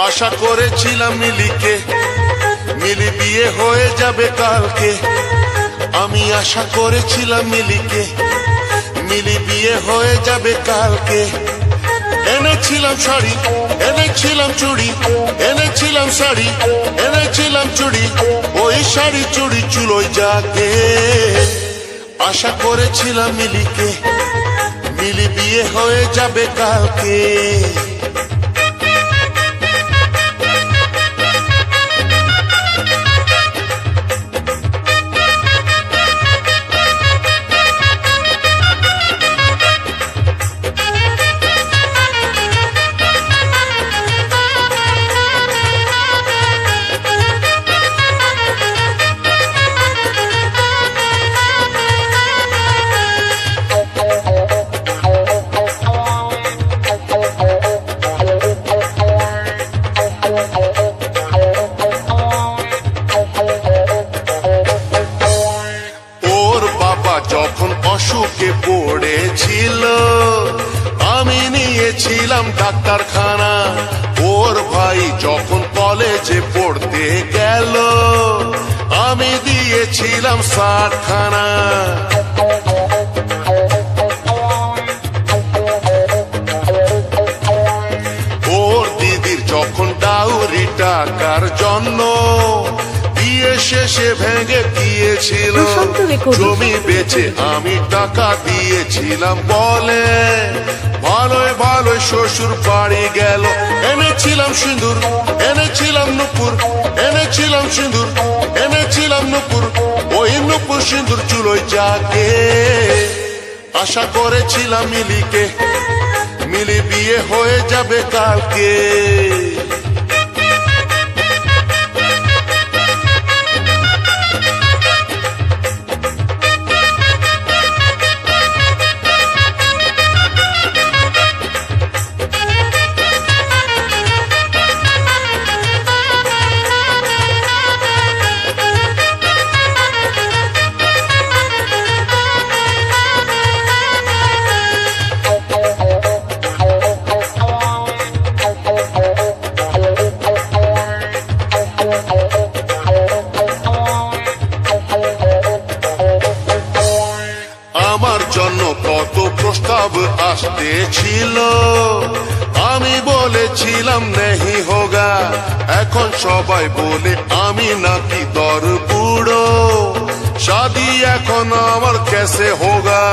আশা করেছিলাম মিলি বিয়ে হয়ে যাবে কালকে। আমি আশা করেছিলাম মিলি বিয়ে হয়ে যাবে কালকে। এনেছিলাম শাড়ি, এনেছিলাম চুড়ি, এনেছিলাম শাড়ি, এনেছিলাম চুড়ি, ওই শাড়ি চুড়ি চুলোয় যাকে। আশা করেছিলাম মিলি বিয়ে হয়ে যাবে কালকে। যখন অসুখে পড়েছিল আমি নিয়েছিলাম ডাক্তারখানা। ওর ভাই যখন কলেজে পড়তে গেল আমি দিয়েছিলাম 60 খানা। ওর দিদির যখন ডাউরি টাকার জন্য বিয়ে শেষে ভেঙে গিয়েছিল জমি বেচে আমি টাকা দিয়েছিলাম বলে। ভালোই ভালোই শ্বশুর বাড়ি গেল। এনেছিলাম সিঁদুর, এনেছিলাম নুপুর, এনেছিলাম সিঁদুর, এনেছিলাম নুপুর, ওই নুপুর সিঁদুর চুলোয় যাকে। আশা করেছিলাম মিলি বিয়ে হয়ে যাবে কালকে। আমার জন্য কত প্রস্তাব আসতেছিল, আমি বলেছিলাম নেহি হোগা। এখন সবাই বলে আমি নাকি দর বুড়ো, শাদি এখন আমার কেসে হোগা।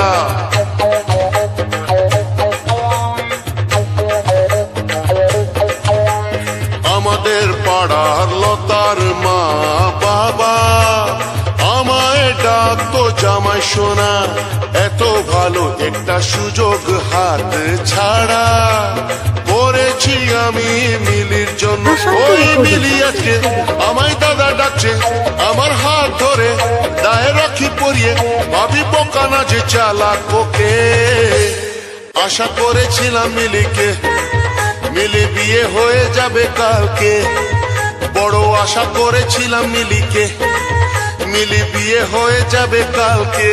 আমাদের পাড়ার লতার মা বাবা আমায় ডাকতো জামাই সোনা। এত ভালো একটা সুযোগ হাত ছাড়া করেছি আমি মিলির জন্য। ওই মিলি আজকে আমায় দাদা ডাকছে, আমার হাত ধরে দায়ে রাখি পরিয়ে ভাবি বোকা না যে চালাক ওকে। আশা করেছিলাম মিলি বিয়ে হয়ে যাবে কালকে। বড় আশা করেছিলাম মিলি বিয়ে হয়ে যাবে কালকে।